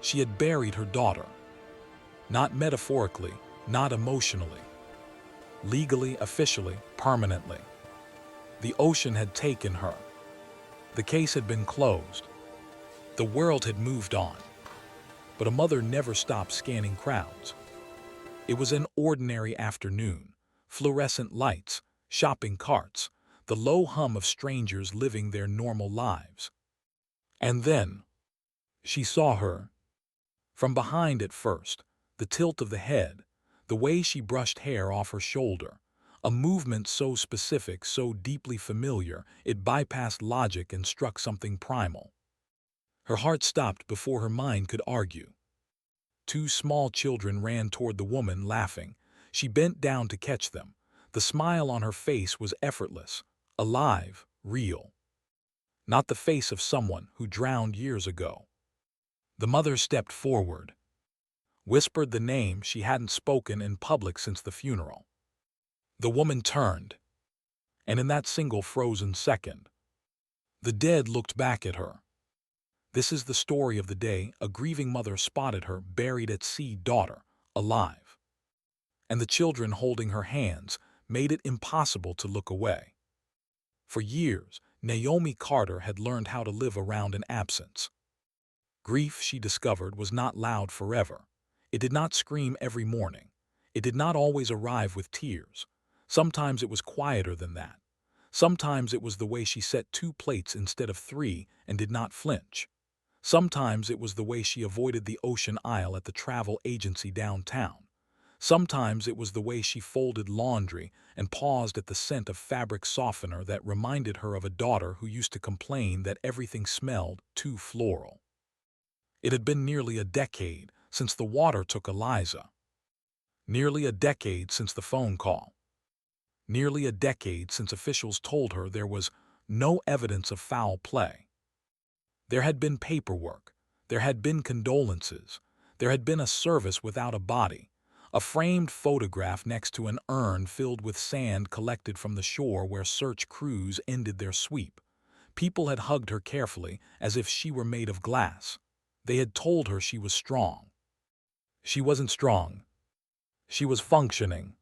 She had buried her daughter. Not metaphorically, not emotionally. Legally, officially, permanently. The ocean had taken her. The case had been closed. The world had moved on. But a mother never stopped scanning crowds. It was an ordinary afternoon. Fluorescent lights, shopping carts, the low hum of strangers living their normal lives. And then, she saw her. From behind at first, the tilt of the head, the way she brushed hair off her shoulder, a movement so specific, so deeply familiar, it bypassed logic and struck something primal. Her heart stopped before her mind could argue. Two small children ran toward the woman, laughing. She bent down to catch them. The smile on her face was effortless, alive, real. Not the face of someone who drowned years ago. The mother stepped forward, whispered the name she hadn't spoken in public since the funeral. The woman turned, and in that single frozen second, the dead looked back at her. This is the story of the day a grieving mother spotted her buried at sea daughter, alive. And the children holding her hands made it impossible to look away. For years, Naomi Carter had learned how to live around an absence. Grief, she discovered, was not loud forever. It did not scream every morning. It did not always arrive with tears. Sometimes it was quieter than that. Sometimes it was the way she set 2 plates instead of 3 and did not flinch. Sometimes it was the way she avoided the ocean aisle at the travel agency downtown. Sometimes it was the way she folded laundry and paused at the scent of fabric softener that reminded her of a daughter who used to complain that everything smelled too floral. It had been nearly a decade since the water took Eliza. Nearly a decade since the phone call. Nearly a decade since officials told her there was no evidence of foul play. There had been paperwork. There had been condolences. There had been a service without a body, a framed photograph next to an urn filled with sand collected from the shore where search crews ended their sweep. People had hugged her carefully as if she were made of glass. They had told her she was strong. She wasn't strong. She was functioning.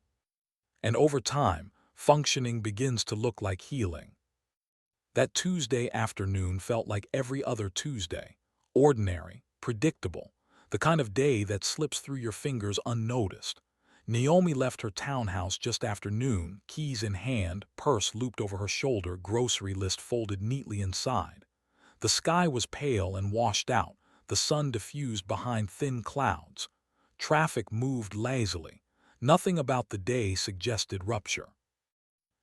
And over time, functioning begins to look like healing. That Tuesday afternoon felt like every other Tuesday, ordinary, predictable, the kind of day that slips through your fingers unnoticed. Naomi left her townhouse just after noon, keys in hand, purse looped over her shoulder, grocery list folded neatly inside. The sky was pale and washed out, the sun diffused behind thin clouds. Traffic moved lazily. Nothing about the day suggested rupture.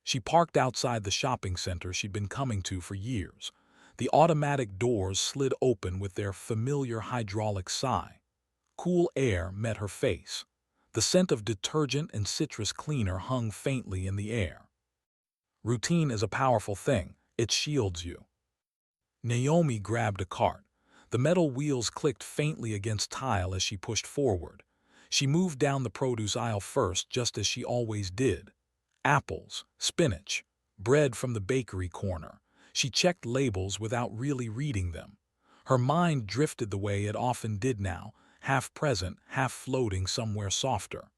She parked outside the shopping center she'd been coming to for years. The automatic doors slid open with their familiar hydraulic sigh. Cool air met her face. The scent of detergent and citrus cleaner hung faintly in the air. Routine is a powerful thing. It shields you. Naomi grabbed a cart. The metal wheels clicked faintly against tile as she pushed forward. She moved down the produce aisle first, just as she always did. Apples, spinach, bread from the bakery corner. She checked labels without really reading them. Her mind drifted the way it often did now, half present, half floating somewhere softer.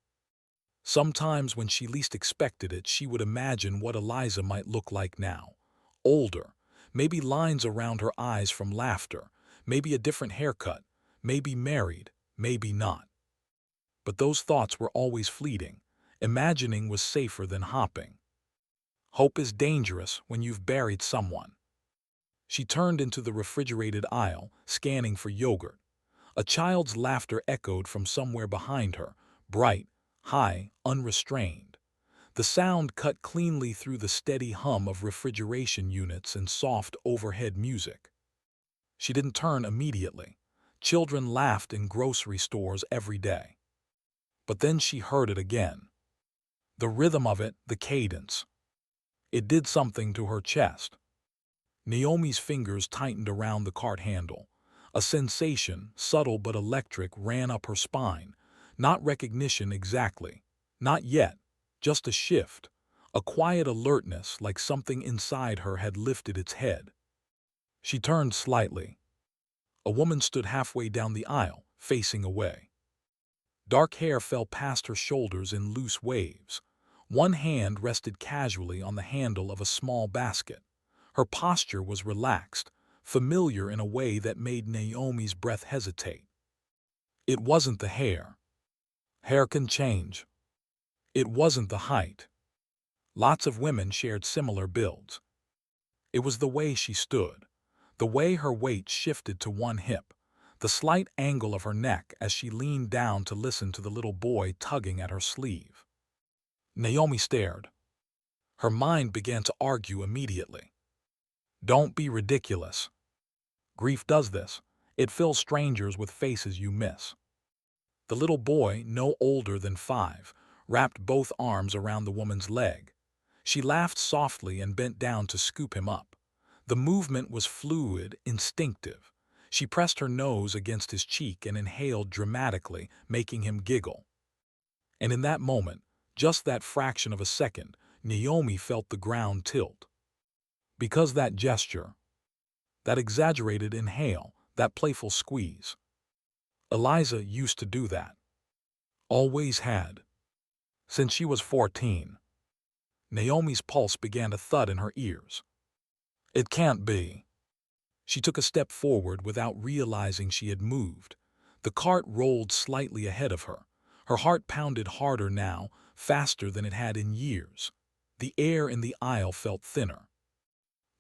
Sometimes when she least expected it, she would imagine what Eliza might look like now. Older, maybe lines around her eyes from laughter, maybe a different haircut, maybe married, maybe not. But those thoughts were always fleeting. Imagining was safer than hopping. Hope is dangerous when you've buried someone. She turned into the refrigerated aisle, scanning for yogurt. A child's laughter echoed from somewhere behind her, bright, high, unrestrained. The sound cut cleanly through the steady hum of refrigeration units and soft overhead music. She didn't turn immediately. Children laughed in grocery stores every day. But then she heard it again. The rhythm of it, the cadence. It did something to her chest. Naomi's fingers tightened around the cart handle. A sensation, subtle but electric, ran up her spine. Not recognition exactly. Not yet. Just a shift. A quiet alertness, like something inside her had lifted its head. She turned slightly. A woman stood halfway down the aisle, facing away. Dark hair fell past her shoulders in loose waves. One hand rested casually on the handle of a small basket. Her posture was relaxed, familiar in a way that made Naomi's breath hesitate. It wasn't the hair. Hair can change. It wasn't the height. Lots of women shared similar builds. It was the way she stood, the way her weight shifted to one hip, the slight angle of her neck as she leaned down to listen to the little boy tugging at her sleeve. Naomi stared. Her mind began to argue immediately. Don't be ridiculous. Grief does this. It fills strangers with faces you miss. The little boy, no older than 5, wrapped both arms around the woman's leg. She laughed softly and bent down to scoop him up. The movement was fluid, instinctive. She pressed her nose against his cheek and inhaled dramatically, making him giggle. And in that moment, just that fraction of a second, Naomi felt the ground tilt. Because that gesture, that exaggerated inhale, that playful squeeze. Eliza used to do that. Always had. Since she was 14. Naomi's pulse began to thud in her ears. It can't be. She took a step forward without realizing she had moved. The cart rolled slightly ahead of her. Her heart pounded harder now, faster than it had in years. The air in the aisle felt thinner.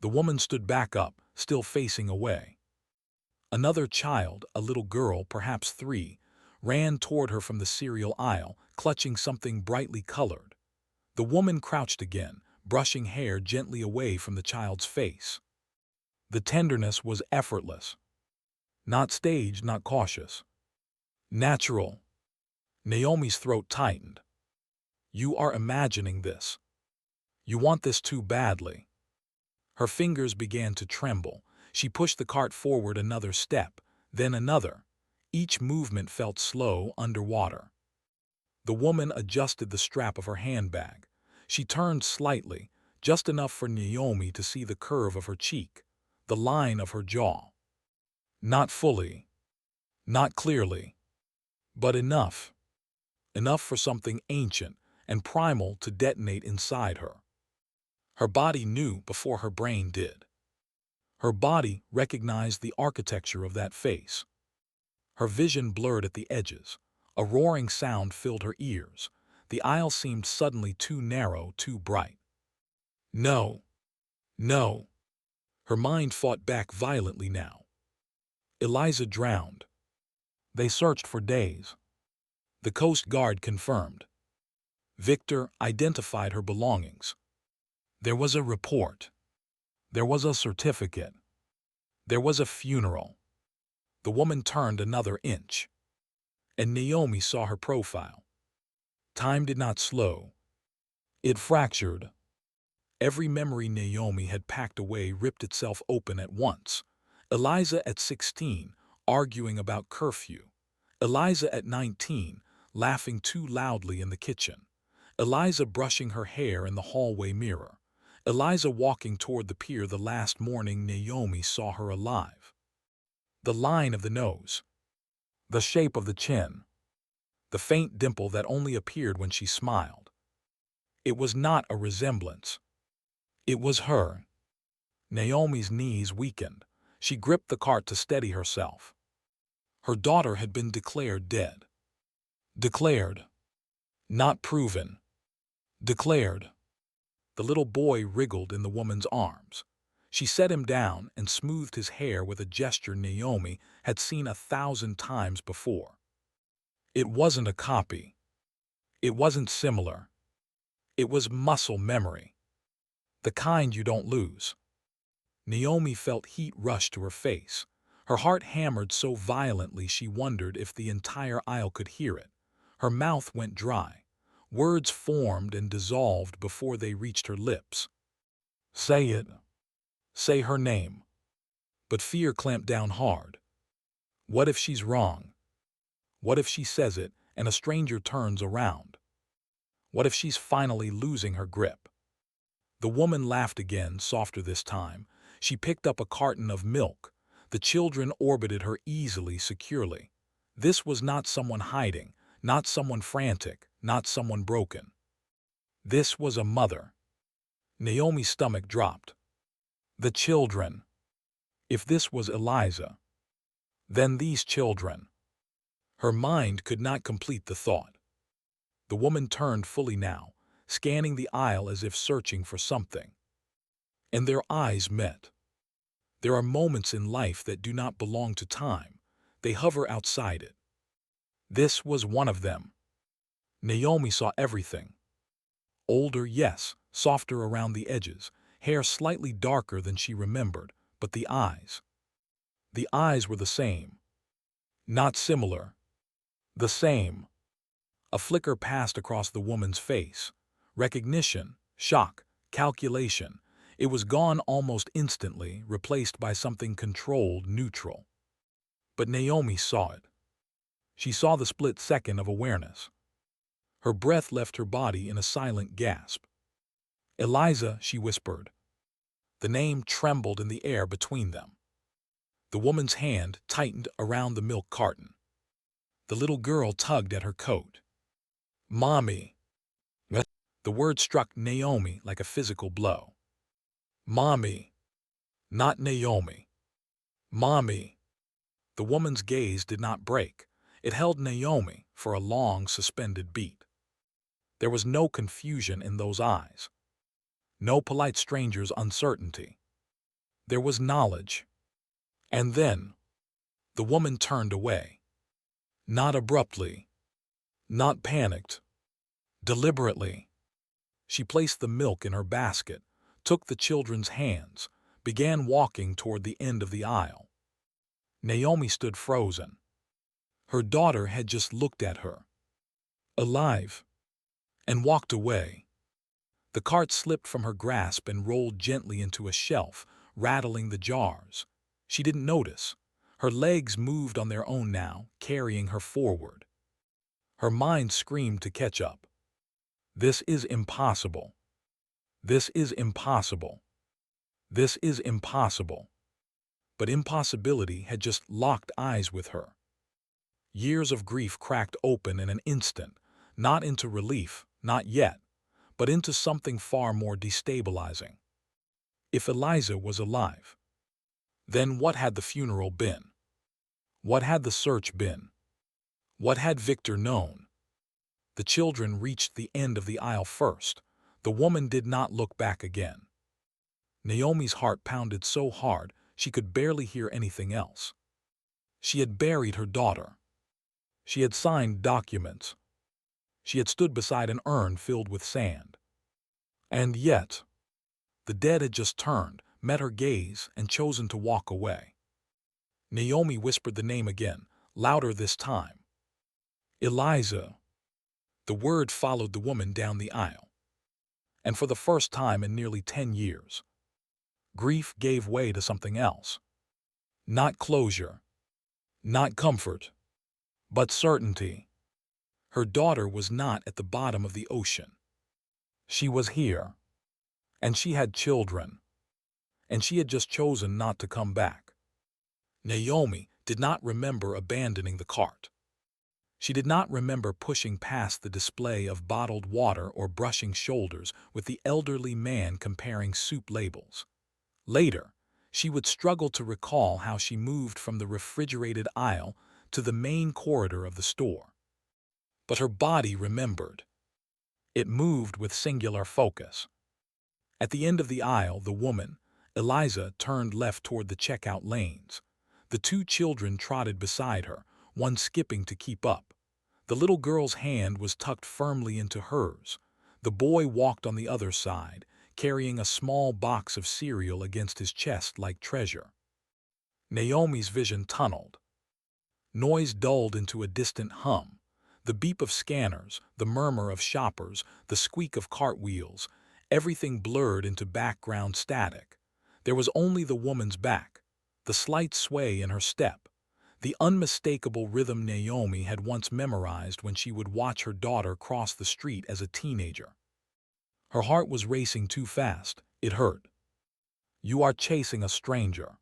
The woman stood back up, still facing away. Another child, a little girl, perhaps 3, ran toward her from the cereal aisle, clutching something brightly colored. The woman crouched again, brushing hair gently away from the child's face. The tenderness was effortless. Not staged, not cautious. Natural. Naomi's throat tightened. You are imagining this. You want this too badly. Her fingers began to tremble. She pushed the cart forward another step, then another. Each movement felt slow underwater. The woman adjusted the strap of her handbag. She turned slightly, just enough for Naomi to see the curve of her cheek, the line of her jaw. Not fully, not clearly, but enough. Enough for something ancient and primal to detonate inside her. Her body knew before her brain did. Her body recognized the architecture of that face. Her vision blurred at the edges. A roaring sound filled her ears. The aisle seemed suddenly too narrow, too bright. No. No. Her mind fought back violently now. Eliza drowned. They searched for days. The Coast Guard confirmed. Victor identified her belongings. There was a report. There was a certificate. There was a funeral. The woman turned another inch. And Naomi saw her profile. Time did not slow. It fractured. Every memory Naomi had packed away ripped itself open at once. Eliza at 16, arguing about curfew. Eliza at 19, laughing too loudly in the kitchen. Eliza brushing her hair in the hallway mirror. Eliza walking toward the pier the last morning Naomi saw her alive. The line of the nose. The shape of the chin. The faint dimple that only appeared when she smiled. It was not a resemblance. It was her. Naomi's knees weakened. She gripped the cart to steady herself. Her daughter had been declared dead. Declared. Not proven. Declared. The little boy wriggled in the woman's arms. She set him down and smoothed his hair with a gesture Naomi had seen 1,000 times before. It wasn't a copy. It wasn't similar. It was muscle memory. The kind you don't lose. Naomi felt heat rush to her face. Her heart hammered so violently she wondered if the entire aisle could hear it. Her mouth went dry. Words formed and dissolved before they reached her lips. Say it. Say her name. But fear clamped down hard. What if she's wrong? What if she says it and a stranger turns around? What if she's finally losing her grip? The woman laughed again, softer this time. She picked up a carton of milk. The children orbited her easily, securely. This was not someone hiding, not someone frantic, not someone broken. This was a mother. Naomi's stomach dropped. The children. If this was Eliza, then these children. Her mind could not complete the thought. The woman turned fully now, scanning the aisle as if searching for something. And their eyes met. There are moments in life that do not belong to time. They hover outside it. This was one of them. Naomi saw everything. Older, yes, softer around the edges, hair slightly darker than she remembered, but the eyes. The eyes were the same. Not similar. The same. A flicker passed across the woman's face. Recognition, shock, calculation. It was gone almost instantly, replaced by something controlled, neutral. But Naomi saw it. She saw the split second of awareness. Her breath left her body in a silent gasp. "Eliza," she whispered. The name trembled in the air between them. The woman's hand tightened around the milk carton. The little girl tugged at her coat. "Mommy." The word struck Naomi like a physical blow. "Mommy." Not Naomi. "Mommy." The woman's gaze did not break. It held Naomi for a long, suspended beat. There was no confusion in those eyes. No polite stranger's uncertainty. There was knowledge. And then, the woman turned away. Not abruptly. Not panicked. Deliberately. She placed the milk in her basket, took the children's hands, began walking toward the end of the aisle. Naomi stood frozen. Her daughter had just looked at her. Alive. And walked away. The cart slipped from her grasp and rolled gently into a shelf, rattling the jars. She didn't notice. Her legs moved on their own now, carrying her forward. Her mind screamed to catch up. This is impossible. This is impossible. This is impossible. But impossibility had just locked eyes with her. Years of grief cracked open in an instant, not into relief, not yet, but into something far more destabilizing. If Eliza was alive, then what had the funeral been? What had the search been? What had Victor known? The children reached the end of the aisle first. The woman did not look back again. Naomi's heart pounded so hard she could barely hear anything else. She had buried her daughter. She had signed documents. She had stood beside an urn filled with sand. And yet, the dead had just turned, met her gaze, and chosen to walk away. Naomi whispered the name again, louder this time. Eliza. The word followed the woman down the aisle. And for the first time in nearly 10 years, grief gave way to something else. Not closure. Not comfort. But certainty. Her daughter was not at the bottom of the ocean. She was here. And she had children. And she had just chosen not to come back. Naomi did not remember abandoning the cart. She did not remember pushing past the display of bottled water or brushing shoulders with the elderly man comparing soup labels. Later, she would struggle to recall how she moved from the refrigerated aisle to the main corridor of the store. But her body remembered. It moved with singular focus. At the end of the aisle, the woman, Eliza, turned left toward the checkout lanes. The two children trotted beside her, one skipping to keep up. The little girl's hand was tucked firmly into hers. The boy walked on the other side, carrying a small box of cereal against his chest like treasure. Naomi's vision tunneled. Noise dulled into a distant hum. The beep of scanners, the murmur of shoppers, the squeak of cartwheels, everything blurred into background static. There was only the woman's back, the slight sway in her step, the unmistakable rhythm Naomi had once memorized when she would watch her daughter cross the street as a teenager. Her heart was racing too fast. It hurt. You are chasing a stranger.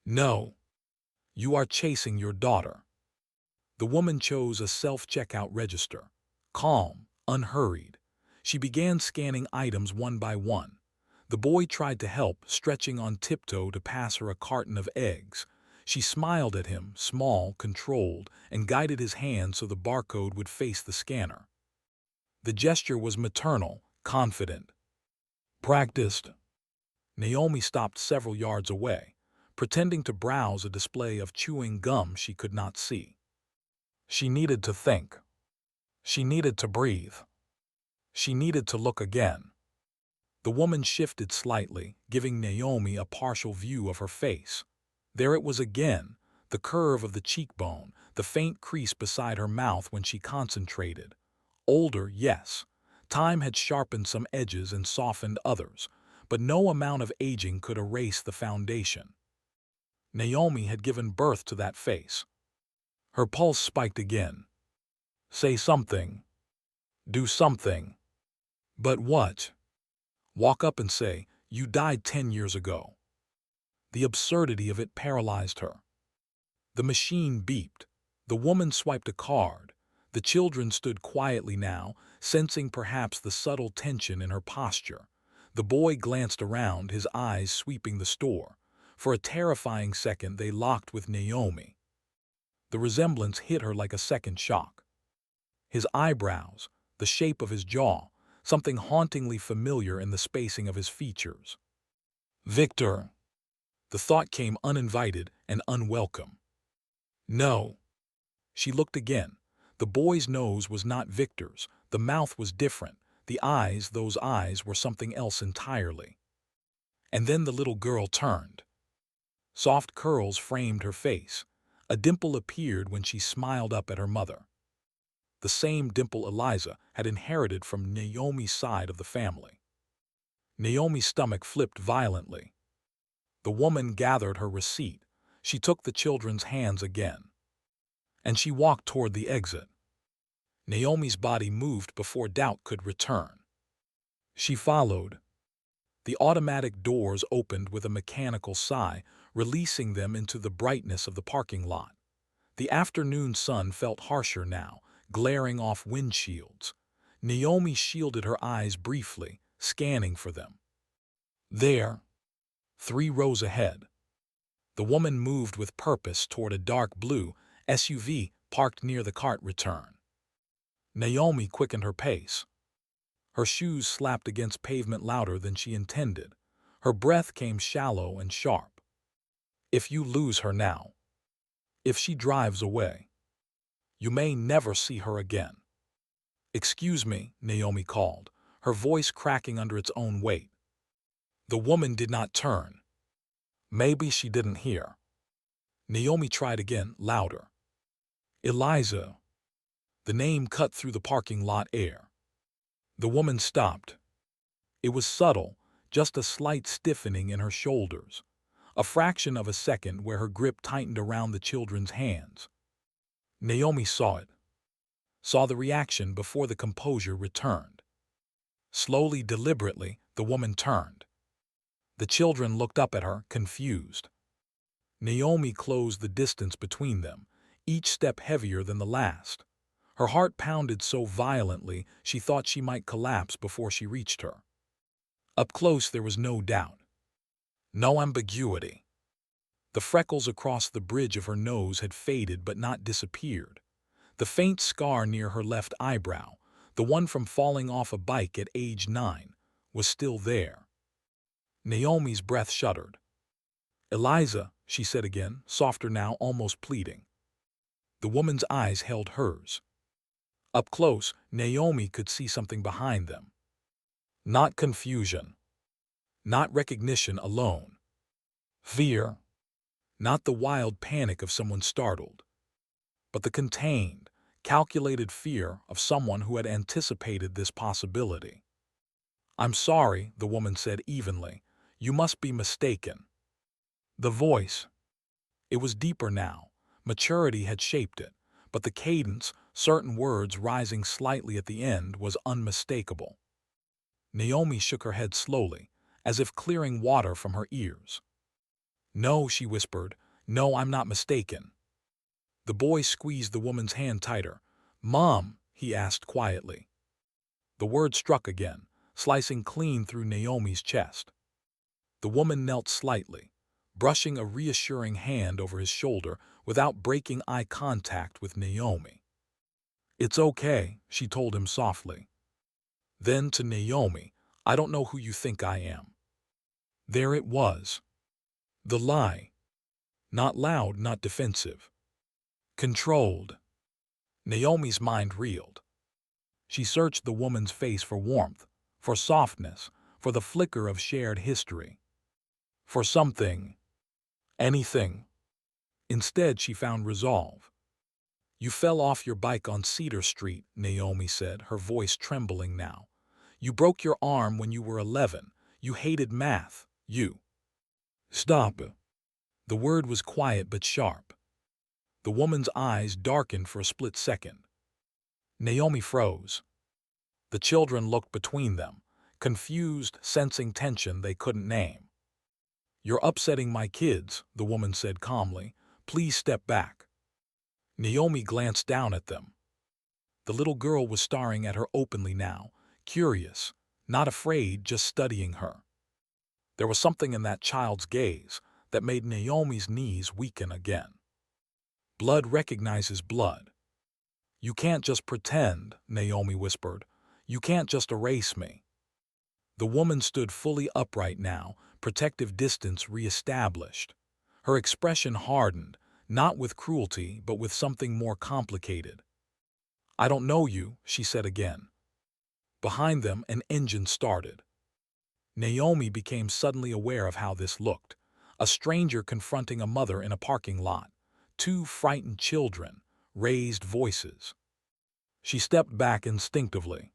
No. You are chasing your daughter. The woman chose a self-checkout register. Calm, unhurried. She began scanning items one by one. The boy tried to help, stretching on tiptoe to pass her a carton of eggs. She smiled at him, small, controlled, and guided his hand so the barcode would face the scanner. The gesture was maternal, confident. Practiced. Naomi stopped several yards away, pretending to browse a display of chewing gum she could not see. She needed to think. She needed to breathe. She needed to look again. The woman shifted slightly, giving Naomi a partial view of her face. There it was again, the curve of the cheekbone, the faint crease beside her mouth when she concentrated. Older, yes. Time had sharpened some edges and softened others, but no amount of aging could erase the foundation. Naomi had given birth to that face. Her pulse spiked again. Say something. Do something. But what? Walk up and say, "You died 10 years ago." The absurdity of it paralyzed her. The machine beeped. The woman swiped a card. The children stood quietly now, sensing perhaps the subtle tension in her posture. The boy glanced around, his eyes sweeping the store. For a terrifying second they locked with Naomi. The resemblance hit her like a second shock. His eyebrows, the shape of his jaw, something hauntingly familiar in the spacing of his features. Victor. The thought came uninvited and unwelcome. No. She looked again. The boy's nose was not Victor's. The mouth was different. The eyes, those eyes, were something else entirely. And then the little girl turned. Soft curls framed her face. A dimple appeared when she smiled up at her mother. The same dimple Eliza had inherited from Naomi's side of the family. Naomi's stomach flipped violently. The woman gathered her receipt. She took the children's hands again. And she walked toward the exit. Naomi's body moved before doubt could return. She followed. The automatic doors opened with a mechanical sigh, releasing them into the brightness of the parking lot. The afternoon sun felt harsher now, glaring off windshields. Naomi shielded her eyes briefly, scanning for them. There, 3 rows ahead. The woman moved with purpose toward a dark blue SUV parked near the cart return. Naomi quickened her pace. Her shoes slapped against pavement louder than she intended. Her breath came shallow and sharp. If you lose her now, if she drives away, you may never see her again. Excuse me, Naomi called, her voice cracking under its own weight. The woman did not turn. Maybe she didn't hear. Naomi tried again, louder. Eliza. The name cut through the parking lot air. The woman stopped. It was subtle, just a slight stiffening in her shoulders. A fraction of a second where her grip tightened around the children's hands. Naomi saw it. Saw the reaction before the composure returned. Slowly, deliberately, the woman turned. The children looked up at her, confused. Naomi closed the distance between them, each step heavier than the last. Her heart pounded so violently she thought she might collapse before she reached her. Up close there was no doubt. No ambiguity. The freckles across the bridge of her nose had faded but not disappeared. The faint scar near her left eyebrow, the one from falling off a bike at age 9, was still there. Naomi's breath shuddered. Eliza, she said again, softer now, almost pleading. The woman's eyes held hers. Up close, Naomi could see something behind them. Not confusion. Not recognition alone. Fear. Not the wild panic of someone startled, but the contained, calculated fear of someone who had anticipated this possibility. I'm sorry, the woman said evenly. You must be mistaken. The voice. It was deeper now. Maturity had shaped it, but the cadence, certain words rising slightly at the end, was unmistakable. Naomi shook her head slowly, as if clearing water from her ears. No, she whispered. No, I'm not mistaken. The boy squeezed the woman's hand tighter. "Mom," he asked quietly. The word struck again, slicing clean through Naomi's chest. The woman knelt slightly, brushing a reassuring hand over his shoulder without breaking eye contact with Naomi. "It's okay," she told him softly. Then to Naomi, "I don't know who you think I am." There it was. The lie. Not loud, not defensive. Controlled. Naomi's mind reeled. She searched the woman's face for warmth, for softness, for the flicker of shared history. For something. Anything. Instead, she found resolve. "You fell off your bike on Cedar Street," Naomi said, her voice trembling now. "You broke your arm when you were 11. You hated math. You—" "Stop." The word was quiet but sharp. The woman's eyes darkened for a split second. Naomi froze. The children looked between them, confused, sensing tension they couldn't name. "You're upsetting my kids," the woman said calmly. "Please step back." Naomi glanced down at them. The little girl was staring at her openly now, curious, not afraid, just studying her. There was something in that child's gaze that made Naomi's knees weaken again. Blood recognizes blood. "You can't just pretend," Naomi whispered. "You can't just erase me." The woman stood fully upright now, protective distance reestablished. Her expression hardened, not with cruelty, but with something more complicated. "I don't know you," she said again. Behind them, an engine started. Naomi became suddenly aware of how this looked. A stranger confronting a mother in a parking lot. Two frightened children, raised voices. She stepped back instinctively.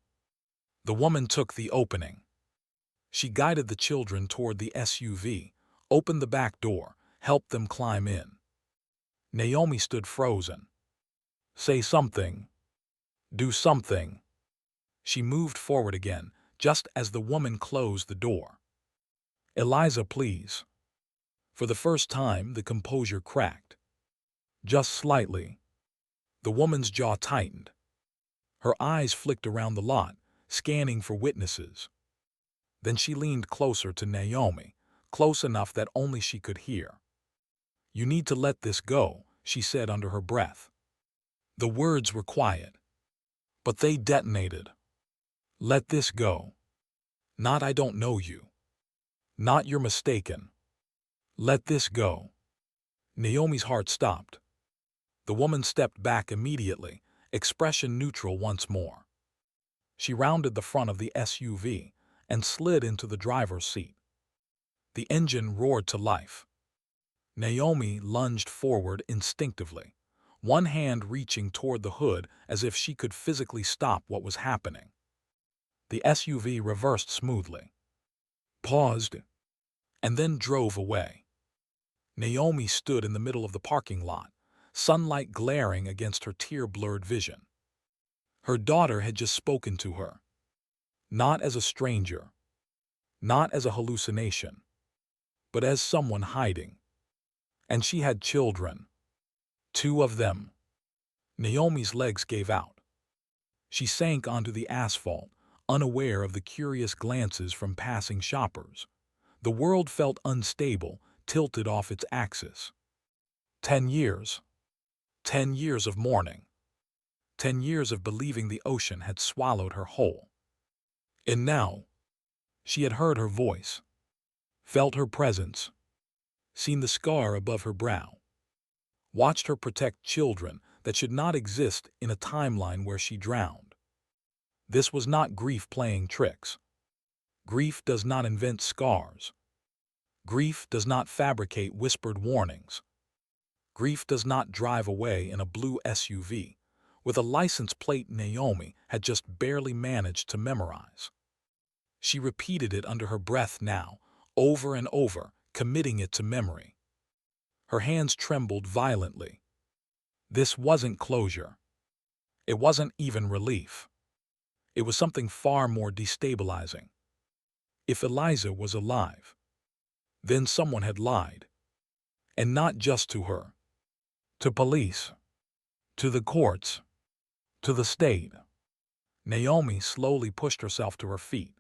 The woman took the opening. She guided the children toward the SUV, opened the back door, helped them climb in. Naomi stood frozen. "Say something. Do something." She moved forward again, just as the woman closed the door. "Eliza, please." For the first time, the composure cracked. Just slightly. The woman's jaw tightened. Her eyes flicked around the lot, scanning for witnesses. Then she leaned closer to Naomi, close enough that only she could hear. "You need to let this go," she said under her breath. The words were quiet, but they detonated. "Let this go. Not I don't know you. Not you're mistaken. Let this go." Naomi's heart stopped. The woman stepped back immediately, expression neutral once more. She rounded the front of the SUV and slid into the driver's seat. The engine roared to life. Naomi lunged forward instinctively, one hand reaching toward the hood as if she could physically stop what was happening. The SUV reversed smoothly, paused, and then drove away. Naomi stood in the middle of the parking lot, sunlight glaring against her tear-blurred vision. Her daughter had just spoken to her. Not as a stranger, not as a hallucination, but as someone hiding. And she had children. 2 of them. Naomi's legs gave out. She sank onto the asphalt, unaware of the curious glances from passing shoppers. The world felt unstable, tilted off its axis. 10 years. 10 years of mourning. 10 years of believing the ocean had swallowed her whole. And now, she had heard her voice, felt her presence, seen the scar above her brow, watched her protect children that should not exist in a timeline where she drowned. This was not grief playing tricks. Grief does not invent scars. Grief does not fabricate whispered warnings. Grief does not drive away in a blue SUV with a license plate Naomi had just barely managed to memorize. She repeated it under her breath now, over and over, committing it to memory. Her hands trembled violently. This wasn't closure. It wasn't even relief. It was something far more destabilizing. If Eliza was alive, then someone had lied. And not just to her. To police. To the courts. To the state. Naomi slowly pushed herself to her feet.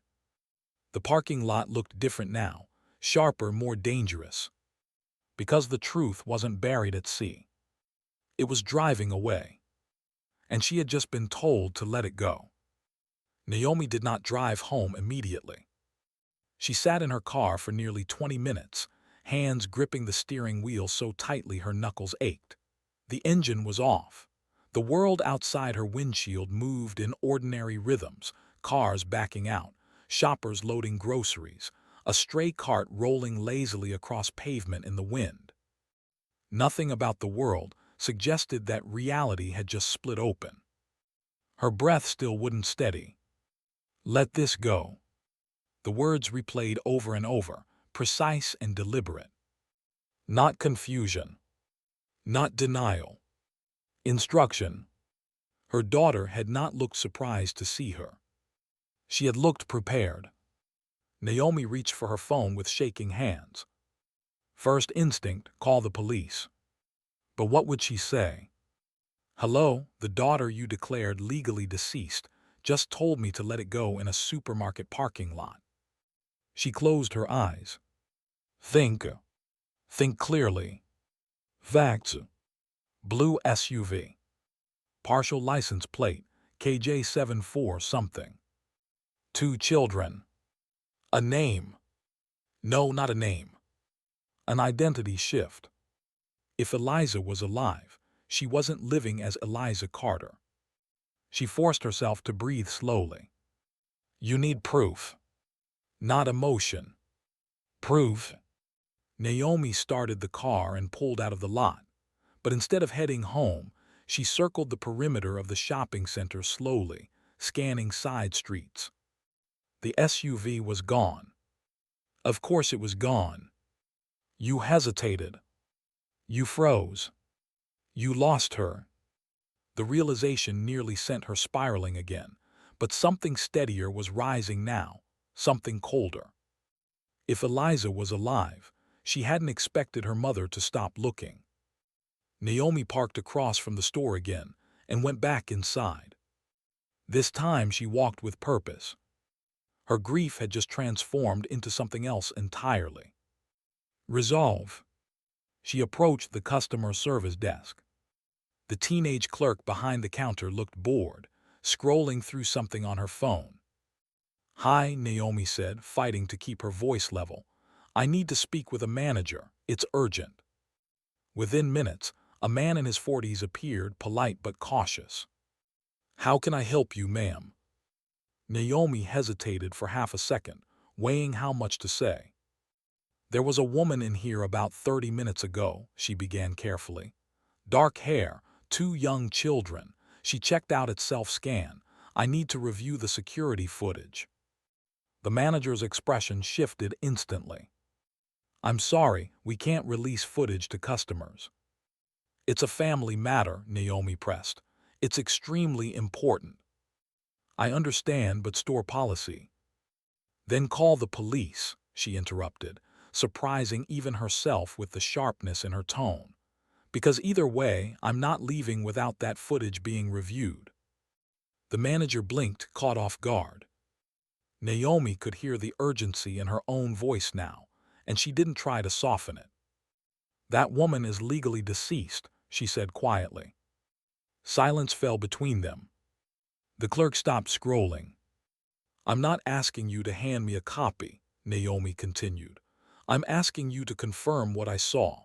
The parking lot looked different now, sharper, more dangerous. Because the truth wasn't buried at sea. It was driving away. And she had just been told to let it go. Naomi did not drive home immediately. She sat in her car for nearly 20 minutes, hands gripping the steering wheel so tightly her knuckles ached. The engine was off. The world outside her windshield moved in ordinary rhythms, cars backing out, shoppers loading groceries, a stray cart rolling lazily across pavement in the wind. Nothing about the world suggested that reality had just split open. Her breath still wouldn't steady. Let this go. The words replayed over and over, precise and deliberate. Not confusion. Not denial. Instruction. Her daughter had not looked surprised to see her. She had looked prepared. Naomi reached for her phone with shaking hands. First instinct, call the police. But what would she say? Hello, the daughter you declared legally deceased just told me to let it go in a supermarket parking lot. She closed her eyes. Think. Think clearly. Facts. Blue SUV. Partial license plate, KJ74 something. 2 children. A name. No, not a name. An identity shift. If Eliza was alive, she wasn't living as Eliza Carter. She forced herself to breathe slowly. You need proof. Not emotion. Proof. Naomi started the car and pulled out of the lot, but instead of heading home, she circled the perimeter of the shopping center slowly, scanning side streets. The SUV was gone. Of course it was gone. You hesitated. You froze. You lost her. The realization nearly sent her spiraling again, but something steadier was rising now, something colder. If Eliza was alive, she hadn't expected her mother to stop looking. Naomi parked across from the store again and went back inside. This time she walked with purpose. Her grief had just transformed into something else entirely. Resolve. She approached the customer service desk. The teenage clerk behind the counter looked bored, scrolling through something on her phone. Hi, Naomi said, fighting to keep her voice level. I need to speak with a manager. It's urgent. Within minutes, a man in his 40s appeared, polite but cautious. How can I help you, ma'am? Naomi hesitated for half a second, weighing how much to say. There was a woman in here about 30 minutes ago, she began carefully. Dark hair, 2 young children. She checked out at self-scan. I need to review the security footage. The manager's expression shifted instantly. I'm sorry, we can't release footage to customers. It's a family matter, Naomi pressed. It's extremely important. I understand, but store policy. Then call the police, she interrupted, surprising even herself with the sharpness in her tone. Because either way, I'm not leaving without that footage being reviewed. The manager blinked, caught off guard. Naomi could hear the urgency in her own voice now, and she didn't try to soften it. That woman is legally deceased, she said quietly. Silence fell between them. The clerk stopped scrolling. I'm not asking you to hand me a copy, Naomi continued. I'm asking you to confirm what I saw.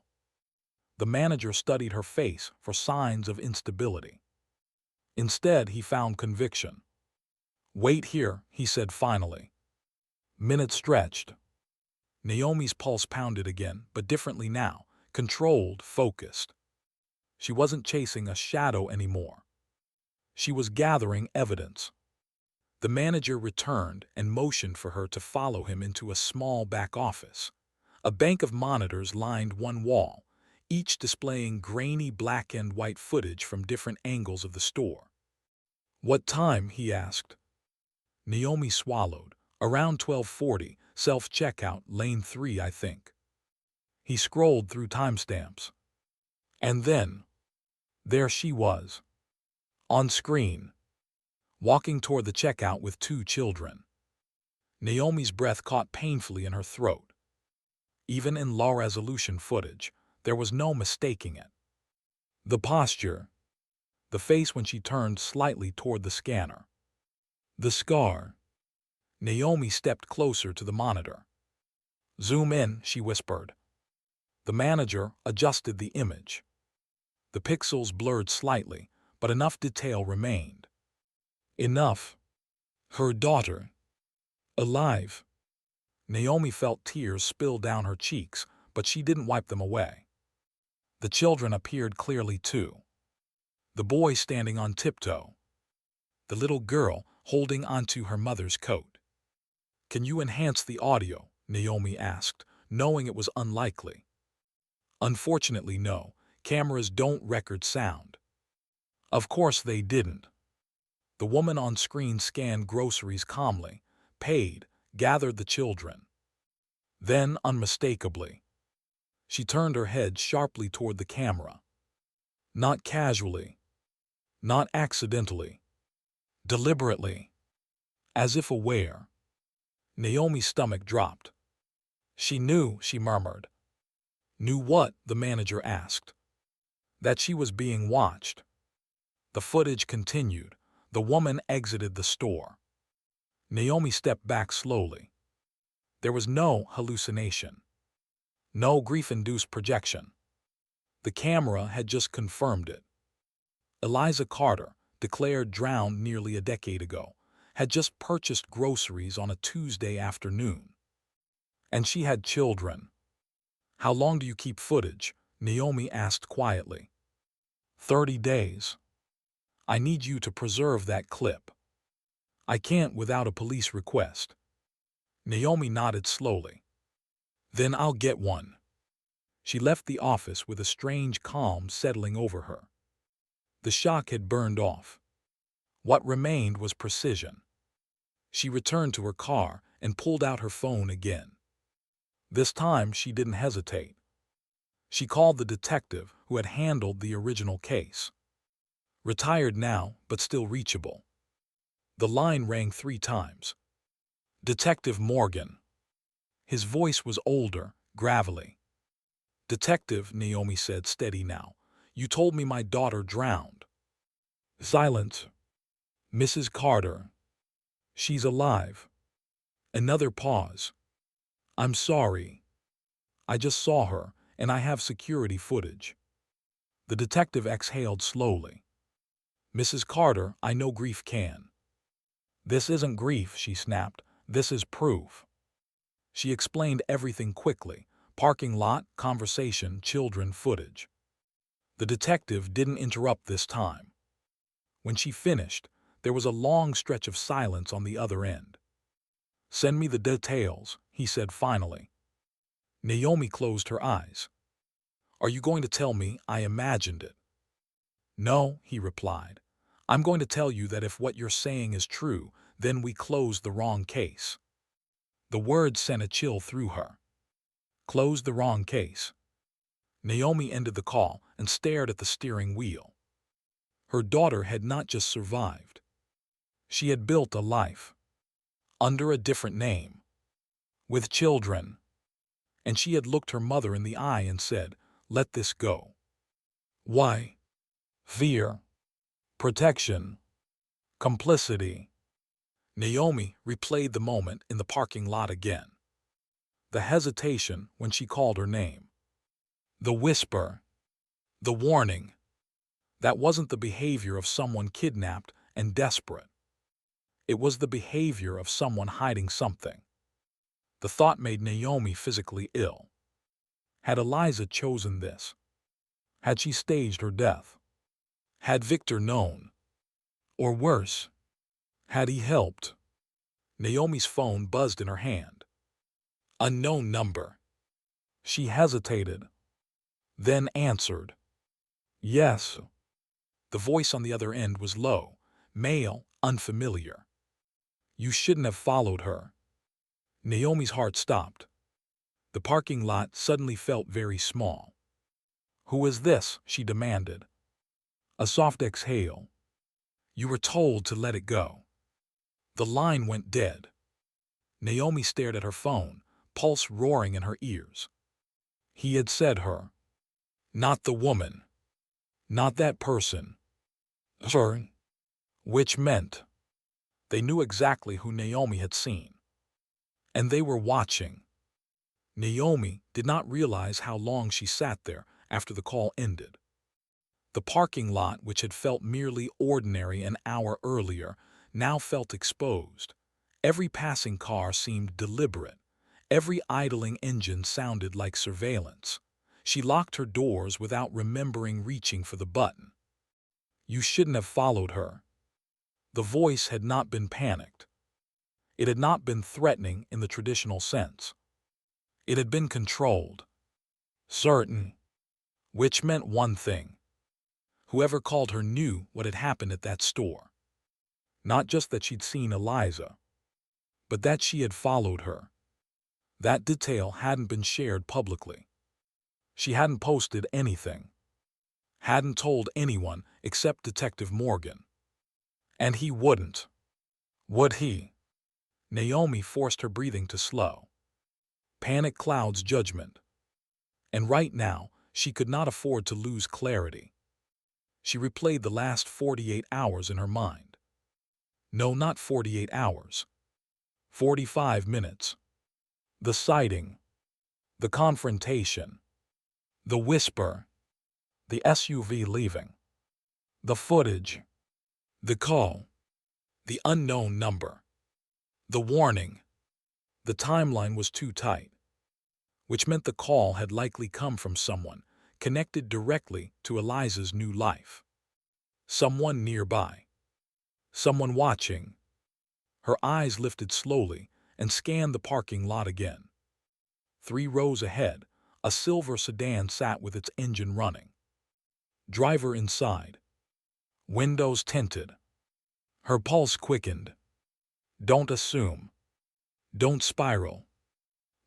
The manager studied her face for signs of instability. Instead, he found conviction. Wait here, he said finally. Minutes stretched. Naomi's pulse pounded again, but differently now, controlled, focused. She wasn't chasing a shadow anymore. She was gathering evidence. The manager returned and motioned for her to follow him into a small back office. A bank of monitors lined one wall, each displaying grainy black and white footage from different angles of the store. What time? He asked. Naomi swallowed. Around 12:40, self-checkout, lane 3, I think. He scrolled through timestamps. And then, there she was, On screen, walking toward the checkout with 2 children. Naomi's breath caught painfully in her throat. Even in low-resolution footage, there was no mistaking it. The posture, the face when she turned slightly toward the scanner, the scar. Naomi stepped closer to the monitor. "Zoom in," she whispered. The manager adjusted the image. The pixels blurred slightly, but enough detail remained. Enough. Her daughter. Alive. Naomi felt tears spill down her cheeks, but she didn't wipe them away. The children appeared clearly too. The boy standing on tiptoe. The little girl holding onto her mother's coat. "Can you enhance the audio?" Naomi asked, knowing it was unlikely. Unfortunately, no. Cameras don't record sound. Of course they didn't. The woman on screen scanned groceries calmly, paid, gathered the children. Then, unmistakably, she turned her head sharply toward the camera. Not casually. Not accidentally. Deliberately. As if aware. Naomi's stomach dropped. She knew, she murmured. Knew what? The manager asked. That she was being watched. The footage continued. The woman exited the store. Naomi stepped back slowly. There was no hallucination. No grief-induced projection. The camera had just confirmed it. Eliza Carter, declared drowned nearly a decade ago, had just purchased groceries on a Tuesday afternoon. And she had children. "How long do you keep footage?" Naomi asked quietly. 30 days. I need you to preserve that clip. I can't without a police request. Naomi nodded slowly. Then I'll get one. She left the office with a strange calm settling over her. The shock had burned off. What remained was precision. She returned to her car and pulled out her phone again. This time she didn't hesitate. She called the detective who had handled the original case. Retired now, but still reachable. The line rang 3 times. Detective Morgan. His voice was older, gravelly. "Detective," Naomi said, steady now, "you told me my daughter drowned." Silence. "Mrs. Carter. She's alive." Another pause. "I'm sorry. I just saw her, and I have security footage." The detective exhaled slowly. "Mrs. Carter, I know grief can." "This isn't grief," she snapped. "This is proof." She explained everything quickly. Parking lot, conversation, children, footage. The detective didn't interrupt this time. When she finished, there was a long stretch of silence on the other end. "Send me the details," he said finally. Naomi closed her eyes. "Are you going to tell me I imagined it?" "No," he replied. "I'm going to tell you that if what you're saying is true, then we close the wrong case." The words sent a chill through her. Close the wrong case. Naomi ended the call and stared at the steering wheel. Her daughter had not just survived. She had built a life. Under a different name. With children. And she had looked her mother in the eye and said, "Let this go." Why? Fear. Protection. Complicity. Naomi replayed the moment in the parking lot again. The hesitation when she called her name. The whisper. The warning. That wasn't the behavior of someone kidnapped and desperate. It was the behavior of someone hiding something. The thought made Naomi physically ill. Had Eliza chosen this? Had she staged her death? Had Victor known? Or worse, had he helped? Naomi's phone buzzed in her hand. Unknown number. She hesitated, then answered. Yes. The voice on the other end was low, male, unfamiliar. You shouldn't have followed her. Naomi's heart stopped. The parking lot suddenly felt very small. Who is this? She demanded. A soft exhale. You were told to let it go. The line went dead. Naomi stared at her phone, pulse roaring in her ears. He had said her. Not the woman. Not that person. Her. Which meant they knew exactly who Naomi had seen. And they were watching. Naomi did not realize how long she sat there after the call ended. The parking lot, which had felt merely ordinary an hour earlier, now felt exposed. Every passing car seemed deliberate. Every idling engine sounded like surveillance. She locked her doors without remembering reaching for the button. You shouldn't have followed her. The voice had not been panicked. It had not been threatening in the traditional sense. It had been controlled. Certain. Which meant one thing. Whoever called her knew what had happened at that store. Not just that she'd seen Eliza, but that she had followed her. That detail hadn't been shared publicly. She hadn't posted anything. Hadn't told anyone except Detective Morgan. And he wouldn't. Would he? Naomi forced her breathing to slow. Panic clouds judgment. And right now, she could not afford to lose clarity. She replayed the last 48 hours in her mind. No, not 48 hours. 45 minutes. The sighting. The confrontation. The whisper. The SUV leaving. The footage. The call. The unknown number. The warning. The timeline was too tight, which meant the call had likely come from someone connected directly to Eliza's new life. Someone nearby. Someone watching. Her eyes lifted slowly and scanned the parking lot again. 3 rows ahead, a silver sedan sat with its engine running. Driver inside. Windows tinted. Her pulse quickened. Don't assume. Don't spiral.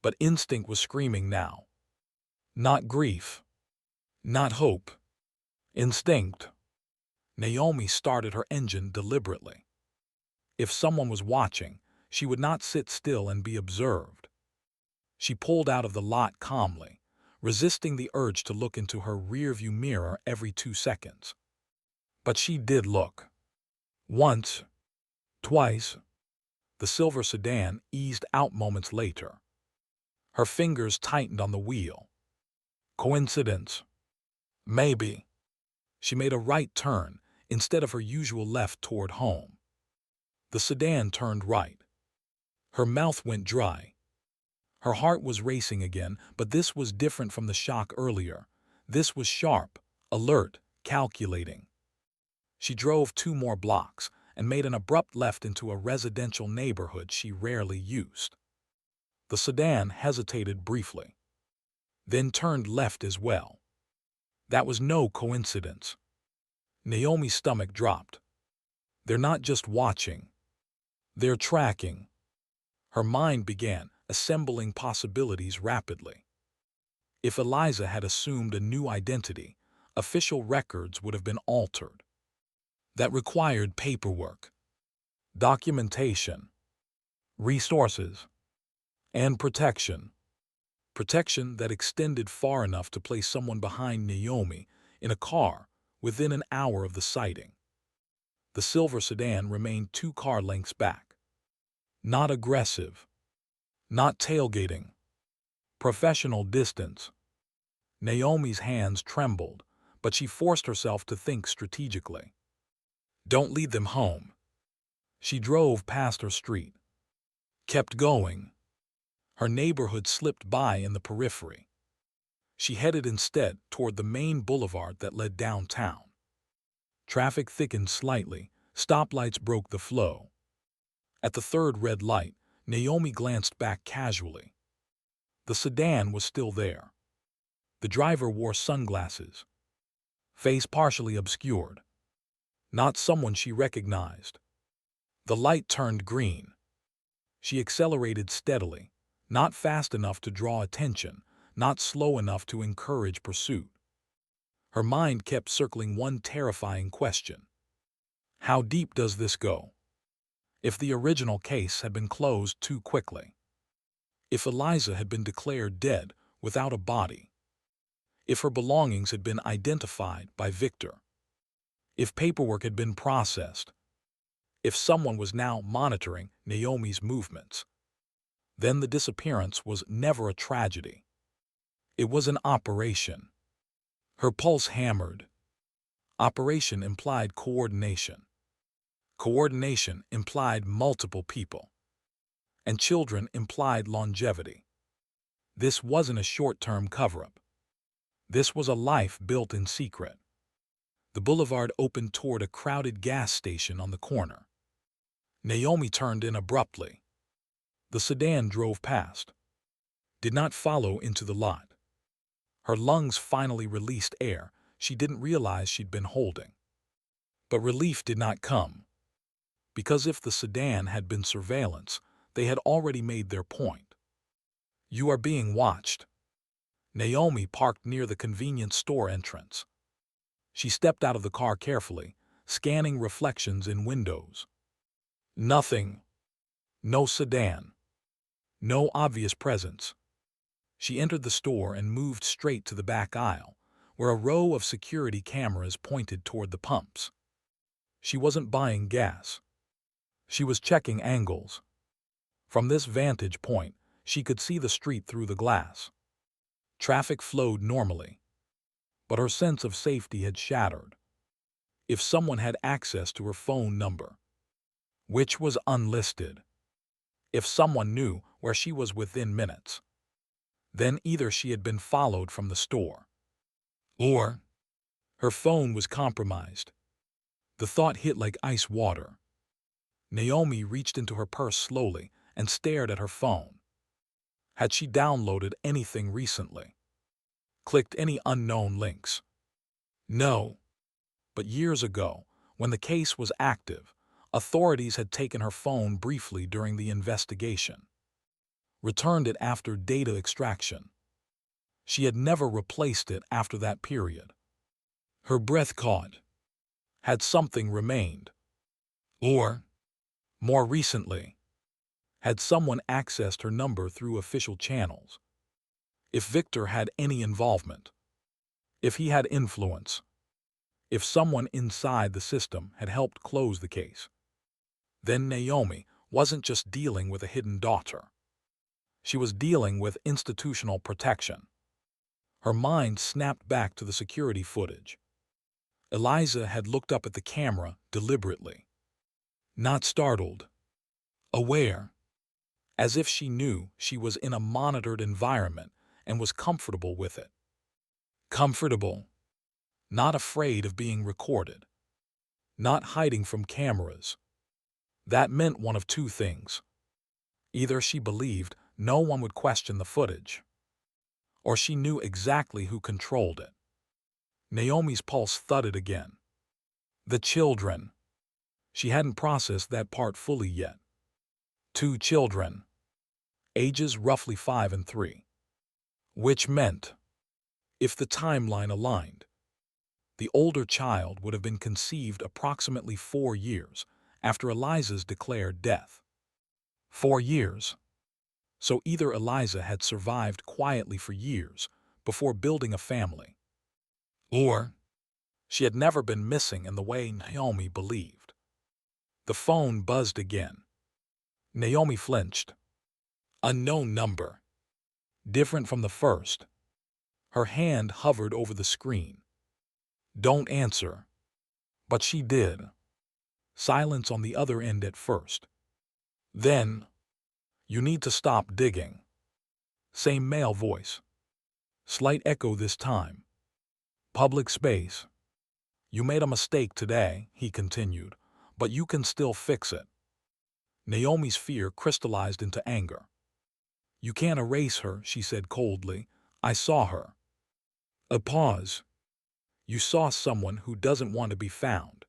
But instinct was screaming now. Not grief. Not hope. Instinct. Naomi started her engine deliberately. If someone was watching, she would not sit still and be observed. She pulled out of the lot calmly, resisting the urge to look into her rearview mirror every 2 seconds. But she did look. Once. Twice. The silver sedan eased out moments later. Her fingers tightened on the wheel. Coincidence? Maybe. She made a right turn instead of her usual left toward home. The sedan turned right. Her mouth went dry. Her heart was racing again, but this was different from the shock earlier. This was sharp, alert, calculating. She drove 2 more blocks and made an abrupt left into a residential neighborhood she rarely used. The sedan hesitated briefly, then turned left as well. That was no coincidence. Naomi's stomach dropped. They're not just watching. They're tracking. Her mind began assembling possibilities rapidly. If Eliza had assumed a new identity, official records would have been altered. That required paperwork, documentation, resources, and protection. Protection that extended far enough to place someone behind Naomi in a car within an hour of the sighting. The silver sedan remained 2 car lengths back. Not aggressive. Not tailgating. Professional distance. Naomi's hands trembled, but she forced herself to think strategically. Don't lead them home. She drove past her street. Kept going. Her neighborhood slipped by in the periphery. She headed instead toward the main boulevard that led downtown. Traffic thickened slightly. Stoplights broke the flow. At the 3rd red light, Naomi glanced back casually. The sedan was still there. The driver wore sunglasses. Face partially obscured. Not someone she recognized. The light turned green. She accelerated steadily, not fast enough to draw attention, not slow enough to encourage pursuit. Her mind kept circling one terrifying question. How deep does this go? If the original case had been closed too quickly, if Eliza had been declared dead without a body, if her belongings had been identified by Victor, if paperwork had been processed, if someone was now monitoring Naomi's movements, then the disappearance was never a tragedy. It was an operation. Her pulse hammered. Operation implied coordination. Coordination implied multiple people. And children implied longevity. This wasn't a short-term cover-up. This was a life built in secret. The boulevard opened toward a crowded gas station on the corner. Naomi turned in abruptly. The sedan drove past, did not follow into the lot. Her lungs finally released air she didn't realize she'd been holding. But relief did not come, because if the sedan had been surveillance, they had already made their point. You are being watched. Naomi parked near the convenience store entrance. She stepped out of the car carefully, scanning reflections in windows. Nothing. No sedan. No obvious presence. She entered the store and moved straight to the back aisle, where a row of security cameras pointed toward the pumps. She wasn't buying gas. She was checking angles. From this vantage point, she could see the street through the glass. Traffic flowed normally, but her sense of safety had shattered. If someone had access to her phone number, which was unlisted, if someone knew where she was within minutes, then either she had been followed from the store, or her phone was compromised. The thought hit like ice water. Naomi reached into her purse slowly and stared at her phone. Had she downloaded anything recently? Clicked any unknown links? No. But years ago, when the case was active, authorities had taken her phone briefly during the investigation, returned it after data extraction. She had never replaced it after that period. Her breath caught. Had something remained? Or, more recently, had someone accessed her number through official channels? If Victor had any involvement, if he had influence, if someone inside the system had helped close the case, then Naomi wasn't just dealing with a hidden daughter. She was dealing with institutional protection. Her mind snapped back to the security footage. Eliza had looked up at the camera deliberately. Not startled. Aware. As if she knew she was in a monitored environment and was comfortable with it. Comfortable. Not afraid of being recorded. Not hiding from cameras. That meant one of two things. Either she believed no one would question the footage, or she knew exactly who controlled it. Naomi's pulse thudded again. The children. She hadn't processed that part fully yet. 2 children. Ages roughly 5 and 3. Which meant, if the timeline aligned, the older child would have been conceived approximately 4 years after Eliza's declared death. 4 years. So either Eliza had survived quietly for years before building a family, or she had never been missing in the way Naomi believed. The phone buzzed again. Naomi flinched. Unknown number. Different from the first. Her hand hovered over the screen. Don't answer. But she did. Silence on the other end at first. Then, you need to stop digging. Same male voice. Slight echo this time. Public space. You made a mistake today, he continued, but you can still fix it. Naomi's fear crystallized into anger. You can't erase her, she said coldly. I saw her. A pause. You saw someone who doesn't want to be found.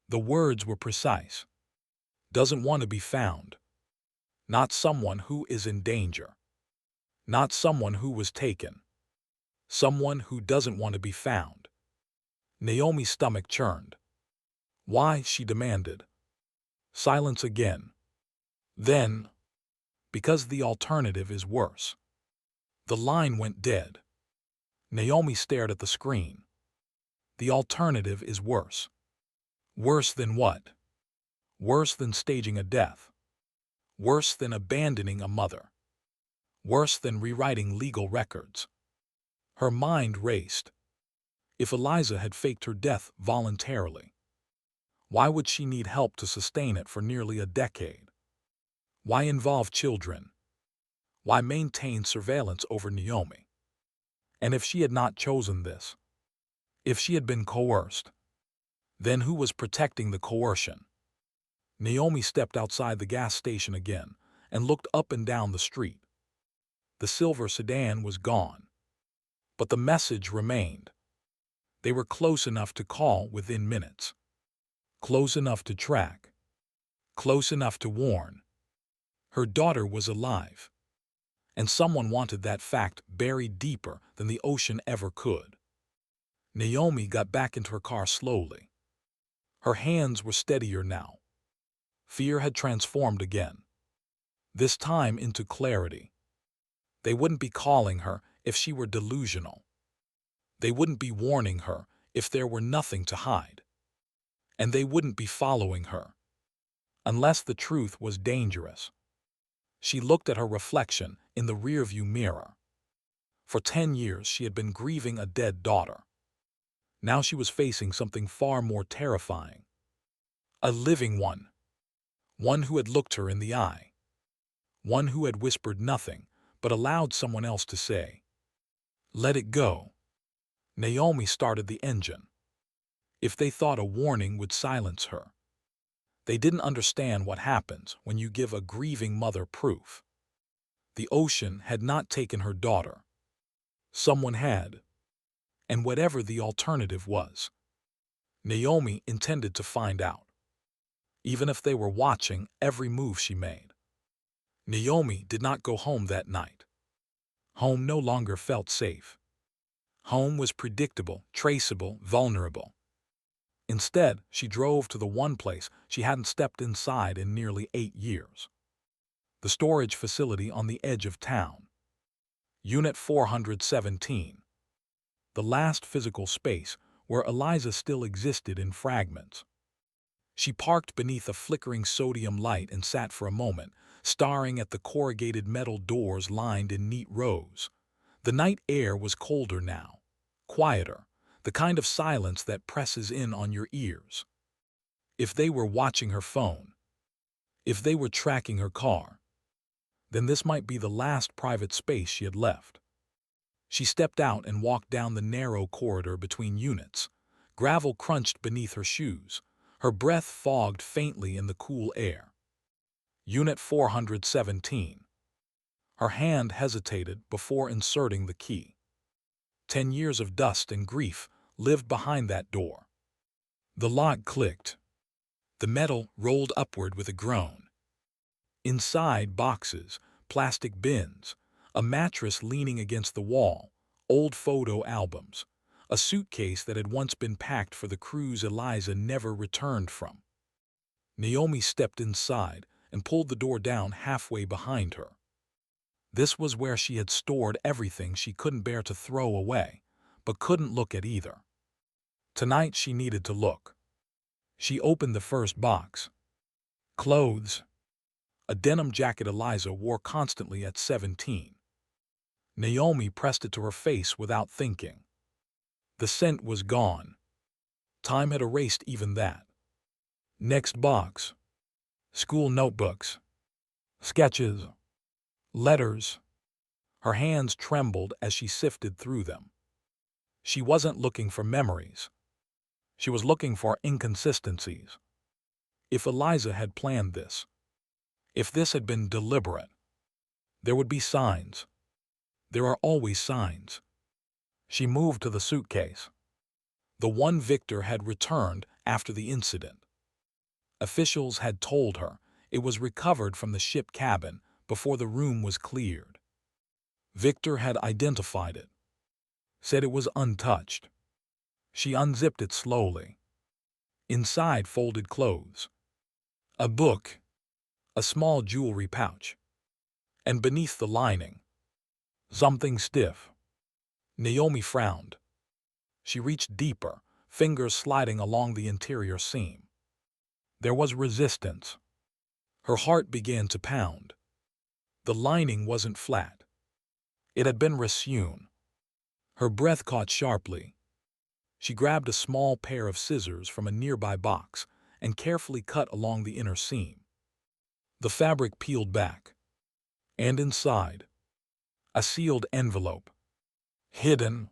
The words were precise. Doesn't want to be found. Not someone who is in danger. Not someone who was taken. Someone who doesn't want to be found. Naomi's stomach churned. Why? She demanded. Silence again. Then, because the alternative is worse. The line went dead. Naomi stared at the screen. The alternative is worse. Worse than what? Worse than staging a death. Worse than abandoning a mother. Worse than rewriting legal records. Her mind raced. If Eliza had faked her death voluntarily, why would she need help to sustain it for nearly a decade? Why involve children? Why maintain surveillance over Naomi? And if she had not chosen this, if she had been coerced, then who was protecting the coercion? Naomi stepped outside the gas station again and looked up and down the street. The silver sedan was gone, but the message remained. They were close enough to call within minutes, close enough to track, close enough to warn. Her daughter was alive, and someone wanted that fact buried deeper than the ocean ever could. Naomi got back into her car slowly. Her hands were steadier now. Fear had transformed again, this time into clarity. They wouldn't be calling her if she were delusional. They wouldn't be warning her if there were nothing to hide. And they wouldn't be following her, unless the truth was dangerous. She looked at her reflection in the rearview mirror. For 10 years she had been grieving a dead daughter. Now she was facing something far more terrifying. A living one. One who had looked her in the eye. One who had whispered nothing, but allowed someone else to say, "Let it go." Naomi started the engine. If they thought a warning would silence her, they didn't understand what happens when you give a grieving mother proof. The ocean had not taken her daughter. Someone had. And whatever the alternative was, Naomi intended to find out, even if they were watching every move she made. Naomi did not go home that night. Home no longer felt safe. Home was predictable, traceable, vulnerable. Instead, she drove to the one place she hadn't stepped inside in nearly 8 years. The storage facility on the edge of town. Unit 417. The last physical space where Eliza still existed in fragments. She parked beneath a flickering sodium light and sat for a moment, staring at the corrugated metal doors lined in neat rows. The night air was colder now, quieter, the kind of silence that presses in on your ears. If they were watching her phone, if they were tracking her car, then this might be the last private space she had left. She stepped out and walked down the narrow corridor between units. Gravel crunched beneath her shoes. Her breath fogged faintly in the cool air. Unit 417. Her hand hesitated before inserting the key. 10 years of dust and grief lived behind that door. The lock clicked. The metal rolled upward with a groan. Inside, boxes, plastic bins, a mattress leaning against the wall, old photo albums, a suitcase that had once been packed for the cruise Eliza never returned from. Naomi stepped inside and pulled the door down halfway behind her. This was where she had stored everything she couldn't bear to throw away, but couldn't look at either. Tonight she needed to look. She opened the first box. Clothes. A denim jacket Eliza wore constantly at 17. Naomi pressed it to her face without thinking. The scent was gone. Time had erased even that. Next box. School notebooks. Sketches. Letters. Her hands trembled as she sifted through them. She wasn't looking for memories. She was looking for inconsistencies. If Eliza had planned this, if this had been deliberate, there would be signs. There are always signs. She moved to the suitcase. The one Victor had returned after the incident. Officials had told her it was recovered from the ship cabin before the room was cleared. Victor had identified it, said it was untouched. She unzipped it slowly. Inside, folded clothes, a book, a small jewelry pouch, and beneath the lining, something stiff. Naomi frowned. She reached deeper, fingers sliding along the interior seam. There was resistance. Her heart began to pound. The lining wasn't flat. It had been resewn. Her breath caught sharply. She grabbed a small pair of scissors from a nearby box and carefully cut along the inner seam. The fabric peeled back. And inside, a sealed envelope. Hidden,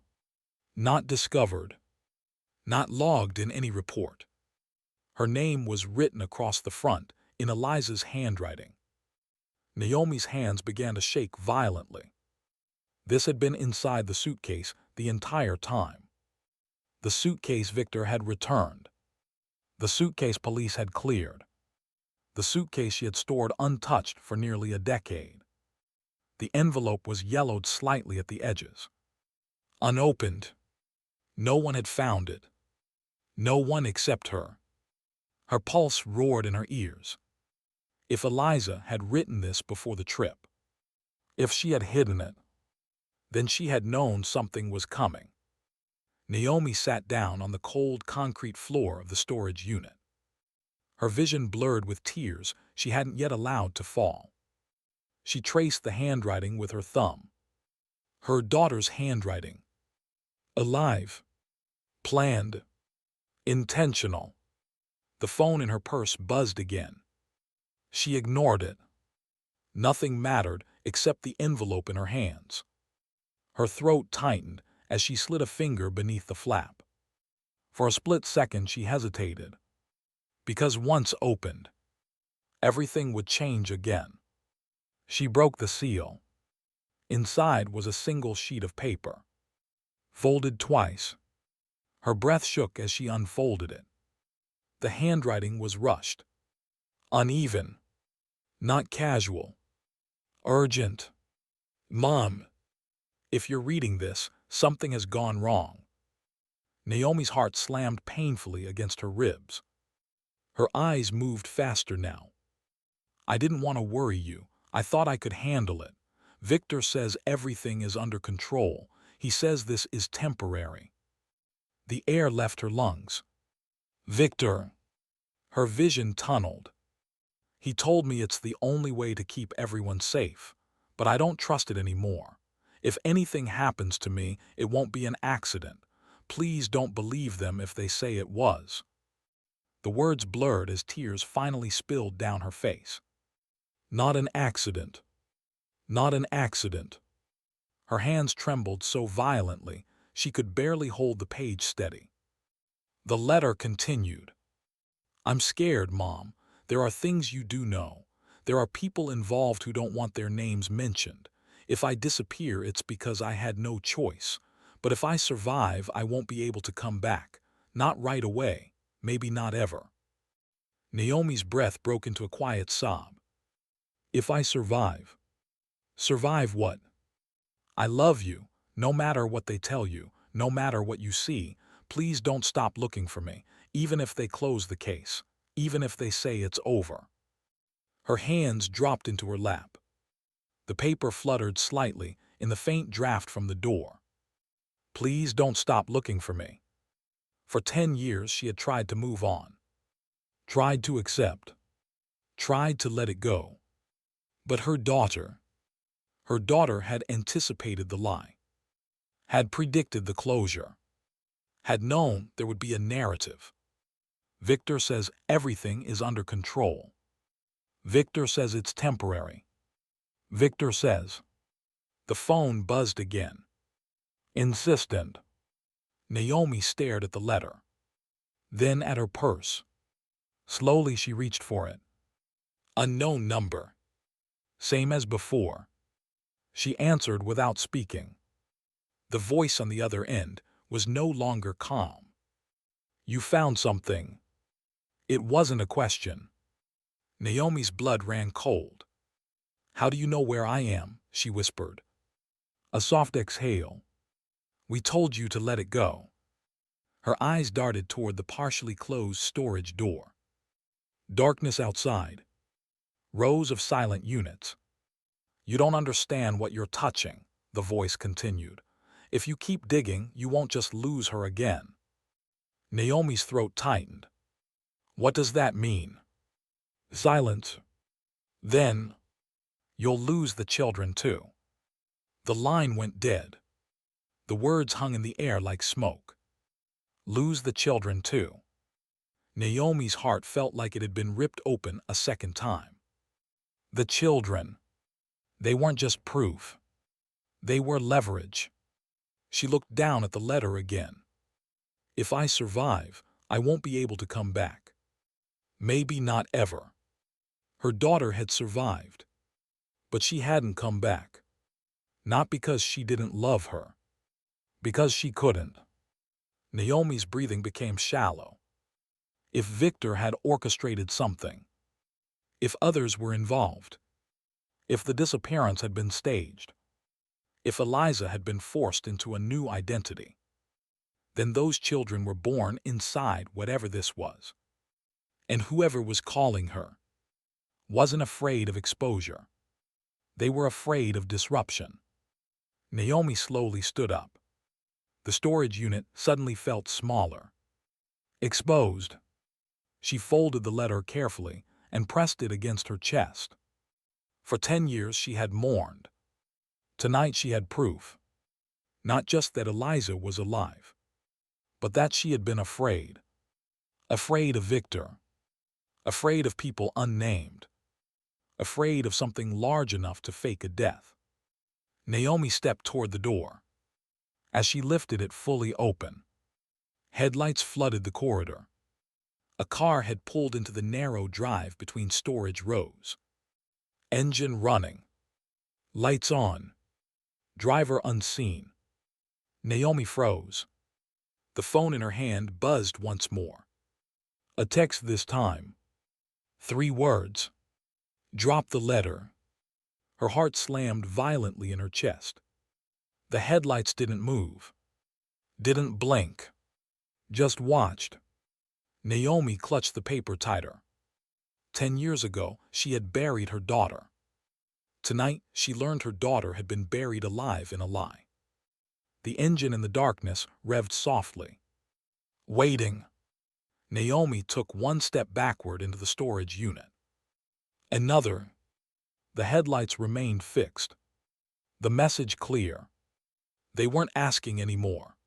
not discovered, not logged in any report. Her name was written across the front in Eliza's handwriting. Naomi's hands began to shake violently. This had been inside the suitcase the entire time. The suitcase Victor had returned. The suitcase police had cleared. The suitcase she had stored untouched for nearly a decade. The envelope was yellowed slightly at the edges. Unopened. No one had found it. No one except her. Her pulse roared in her ears. If Eliza had written this before the trip, if she had hidden it, then she had known something was coming. Naomi sat down on the cold concrete floor of the storage unit. Her vision blurred with tears she hadn't yet allowed to fall. She traced the handwriting with her thumb. Her daughter's handwriting. Alive. Planned. Intentional. The phone in her purse buzzed again. She ignored it. Nothing mattered except the envelope in her hands. Her throat tightened as she slid a finger beneath the flap. For a split second she hesitated. Because once opened, everything would change again. She broke the seal. Inside was a single sheet of paper, folded twice. Her breath shook as she unfolded it. The handwriting was rushed, uneven, not casual, urgent. Mom, if you're reading this, something has gone wrong. Naomi's heart slammed painfully against her ribs. Her eyes moved faster now. I didn't want to worry you. I thought I could handle it. Victor says everything is under control. He says this is temporary. The air left her lungs. Victor. Her vision tunneled. He told me it's the only way to keep everyone safe, but I don't trust it anymore. If anything happens to me, it won't be an accident. Please don't believe them if they say it was. The words blurred as tears finally spilled down her face. Not an accident. Not an accident. Her hands trembled so violently she could barely hold the page steady. The letter continued. I'm scared, Mom. There are things you do know. There are people involved who don't want their names mentioned. If I disappear, it's because I had no choice. But if I survive, I won't be able to come back. Not right away. Maybe not ever. Naomi's breath broke into a quiet sob. If I survive. Survive what? I love you, no matter what they tell you, no matter what you see. Please don't stop looking for me, even if they close the case, even if they say it's over. Her hands dropped into her lap. The paper fluttered slightly in the faint draft from the door. Please don't stop looking for me. For 10 years she had tried to move on. Tried to accept. Tried to let it go. But her daughter had anticipated the lie. Had predicted the closure. Had known there would be a narrative. Victor says everything is under control. Victor says it's temporary. Victor says. The phone buzzed again. Insistent. Naomi stared at the letter. Then at her purse. Slowly she reached for it. Unknown number. Same as before. She answered without speaking. The voice on the other end was no longer calm. You found something. It wasn't a question. Naomi's blood ran cold. How do you know where I am? She whispered. A soft exhale. We told you to let it go. Her eyes darted toward the partially closed storage door. Darkness outside. Rows of silent units. "You don't understand what you're touching," the voice continued. "If you keep digging, you won't just lose her again." Naomi's throat tightened. "What does that mean?" "Silence. Then, you'll lose the children too." The line went dead. The words hung in the air like smoke. Lose the children too. Naomi's heart felt like it had been ripped open a second time. The children. They weren't just proof. They were leverage. She looked down at the letter again. "If I survive, I won't be able to come back. Maybe not ever." Her daughter had survived, but she hadn't come back. Not because she didn't love her. Because she couldn't. Naomi's breathing became shallow. If Victor had orchestrated something, if others were involved, if the disappearance had been staged, if Eliza had been forced into a new identity, then those children were born inside whatever this was. And whoever was calling her wasn't afraid of exposure. They were afraid of disruption. Naomi slowly stood up. The storage unit suddenly felt smaller. Exposed. She folded the letter carefully and pressed it against her chest. For 10 years she had mourned. Tonight she had proof. Not just that Eliza was alive, but that she had been afraid. Afraid of Victor. Afraid of people unnamed. Afraid of something large enough to fake a death. Naomi stepped toward the door. As she lifted it fully open, headlights flooded the corridor. A car had pulled into the narrow drive between storage rows. Engine running. Lights on. Driver unseen. Naomi froze. The phone in her hand buzzed once more. A text this time. 3 words. "Drop the letter." Her heart slammed violently in her chest. The headlights didn't move. Didn't blink. Just watched. Naomi clutched the paper tighter. 10 years ago, she had buried her daughter. Tonight, she learned her daughter had been buried alive in a lie. The engine in the darkness revved softly. Waiting. Naomi took one step backward into the storage unit. Another. The headlights remained fixed. The message clear. They weren't asking anymore.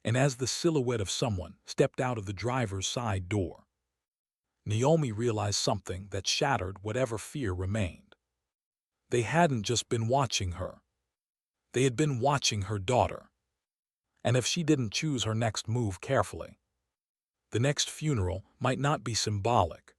And as the silhouette of someone stepped out of the driver's side door, Naomi realized something that shattered whatever fear remained. They hadn't just been watching her. They had been watching her daughter. And if she didn't choose her next move carefully, the next funeral might not be symbolic,